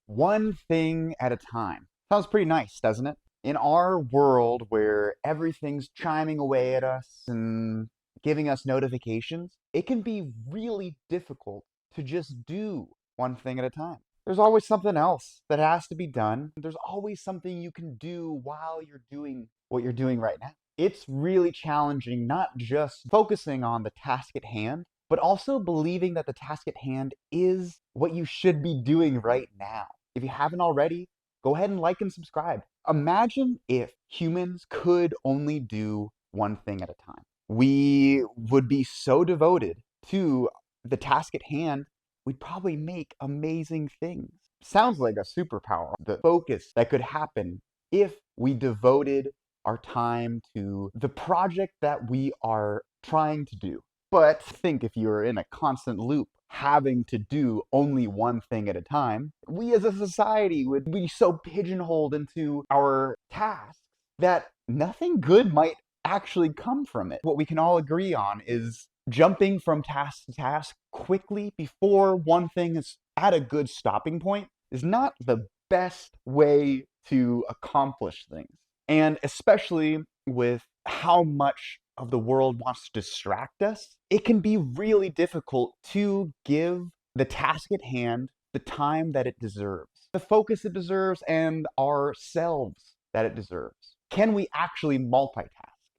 One thing at a time. Sounds pretty nice, doesn't it? In our world where everything's chiming away at us and giving us notifications, it can be really difficult to just do one thing at a time. There's always something else that has to be done. There's always something you can do while you're doing what you're doing right now. It's really challenging, not just focusing on the task at hand, but also believing that the task at hand is what you should be doing right now. If you haven't already, go ahead and like and subscribe. Imagine if humans could only do one thing at a time. We would be so devoted to the task at hand, we'd probably make amazing things. Sounds like a superpower. The focus that could happen if we devoted our time to the project that we are trying to do. But think if you're in a constant loop, having to do only one thing at a time, we as a society would be so pigeonholed into our tasks that nothing good might actually come from it. What we can all agree on is jumping from task to task quickly before one thing is at a good stopping point is not the best way to accomplish things. And especially with how much of the world wants to distract us, it can be really difficult to give the task at hand the time that it deserves, the focus it deserves, and ourselves that it deserves. Can we actually multitask?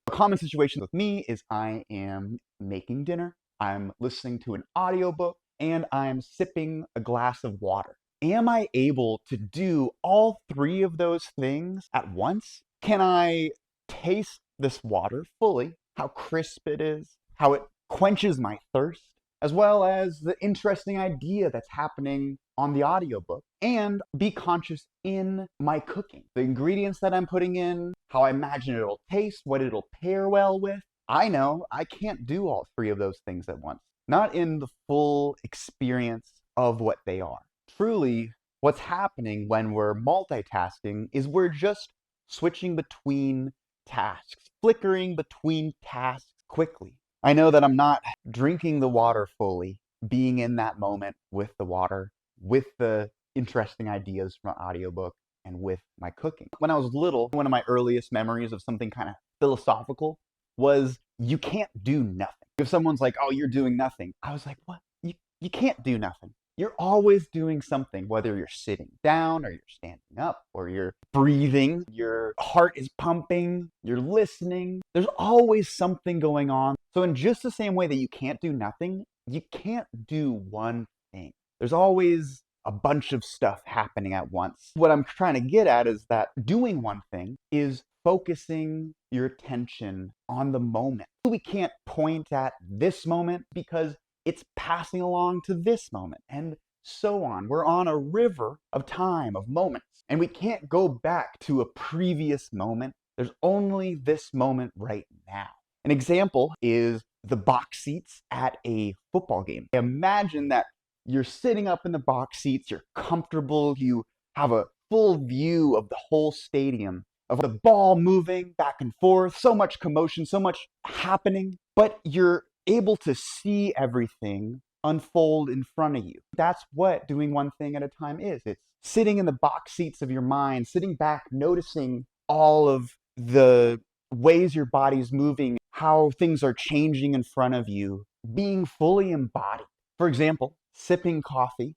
A common situation with me is I am making dinner, I'm listening to an audiobook, and I'm sipping a glass of water. Am I able to do all three of those things at once? Can I taste this water fully, how crisp it is, how it quenches my thirst, as well as the interesting idea that's happening on the audiobook, and be conscious in my cooking, the ingredients that I'm putting in, how I imagine it'll taste, what it'll pair well with? I know I can't do all three of those things at once, not in the full experience of what they are. Truly, what's happening when we're multitasking is we're just switching between tasks, flickering between tasks quickly. I know that I'm not drinking the water fully, being in that moment with the water, with the interesting ideas from an audiobook, and with my cooking. When I was little, one of my earliest memories of something kind of philosophical was you can't do nothing. If someone's like, oh, you're doing nothing, I was like, what? You can't do nothing. You're always doing something, whether you're sitting down or you're standing up or you're breathing, your heart is pumping, you're listening. There's always something going on. So in just the same way that you can't do nothing, you can't do one thing. There's always a bunch of stuff happening at once. What I'm trying to get at is that doing one thing is focusing your attention on the moment. We can't point at this moment because it's passing along to this moment, and so on. We're on a river of time, of moments, and we can't go back to a previous moment. There's only this moment right now. An example is the box seats at a football game. Imagine that you're sitting up in the box seats, you're comfortable, you have a full view of the whole stadium, of the ball moving back and forth, so much commotion, so much happening, but you're able to see everything unfold in front of you. That's what doing one thing at a time is. It's sitting in the box seats of your mind, sitting back, noticing all of the ways your body's moving, how things are changing in front of you, being fully embodied. For example, sipping coffee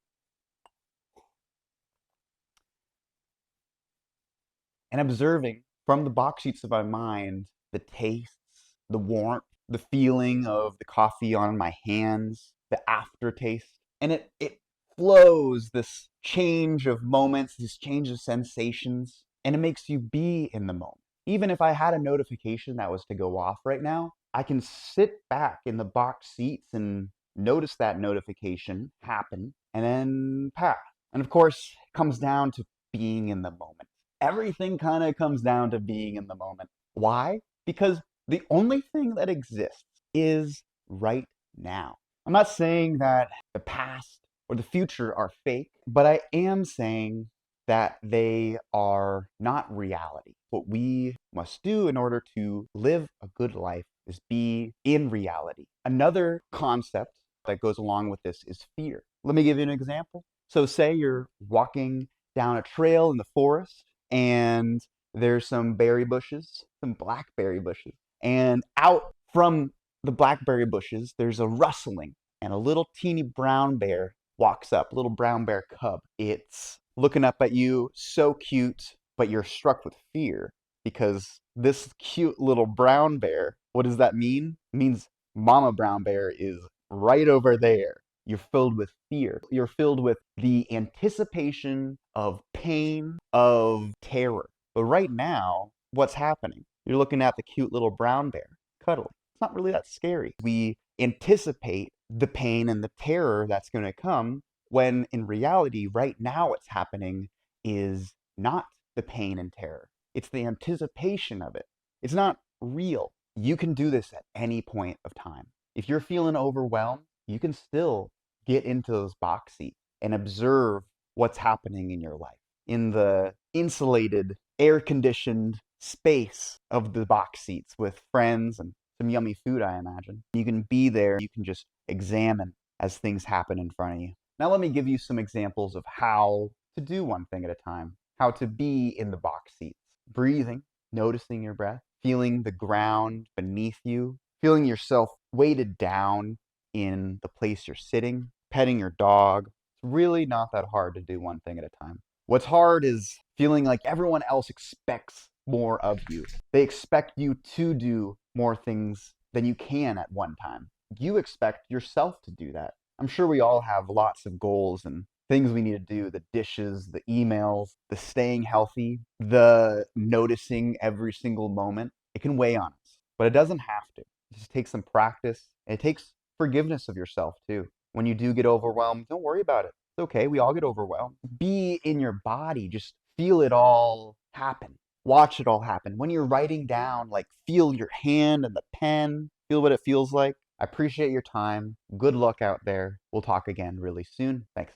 and observing from the box seats of my mind the tastes, the warmth, the feeling of the coffee on my hands, the aftertaste. And it flows, this change of moments, this change of sensations, and it makes you be in the moment. Even if I had a notification that was to go off right now, I can sit back in the box seats and notice that notification happen and then pass. And of course, it comes down to being in the moment. Everything kind of comes down to being in the moment. Why? Because the only thing that exists is right now. I'm not saying that the past or the future are fake, but I am saying that they are not reality. What we must do in order to live a good life is be in reality. Another concept that goes along with this is fear. Let me give you an example. So say you're walking down a trail in the forest, and there's some berry bushes, some blackberry bushes. And out from the blackberry bushes, there's a rustling, and a little teeny brown bear walks up, a little brown bear cub. It's looking up at you, so cute, but you're struck with fear because this cute little brown bear, what does that mean? It means Mama Brown Bear is right over there. You're filled with fear. You're filled with the anticipation of pain, of terror. But right now, what's happening? You're looking at the cute little brown bear cuddling. It's not really that scary. We anticipate the pain and the terror that's going to come when in reality, right now, what's happening is not the pain and terror. It's the anticipation of it. It's not real. You can do this at any point of time. If you're feeling overwhelmed, you can still get into those box seats and observe what's happening in your life in the insulated, air conditioned space of the box seats with friends and some yummy food, I imagine. You can be there, you can just examine as things happen in front of you. Now, let me give you some examples of how to do one thing at a time, how to be in the box seats. Breathing, noticing your breath, feeling the ground beneath you, feeling yourself weighted down in the place you're sitting, petting your dog. It's really not that hard to do one thing at a time. What's hard is feeling like everyone else expects more of you. They expect you to do more things than you can at one time. You expect yourself to do that. I'm sure we all have lots of goals and things we need to do, the dishes, the emails, the staying healthy, the noticing every single moment. It can weigh on us, but it doesn't have to. It just takes some practice. And it takes forgiveness of yourself too. When you do get overwhelmed, don't worry about it. It's okay. We all get overwhelmed. Be in your body. Just feel it all happen. Watch it all happen. When you're writing down, like feel your hand and the pen, feel what it feels like. I appreciate your time. Good luck out there. We'll talk again really soon. Thanks.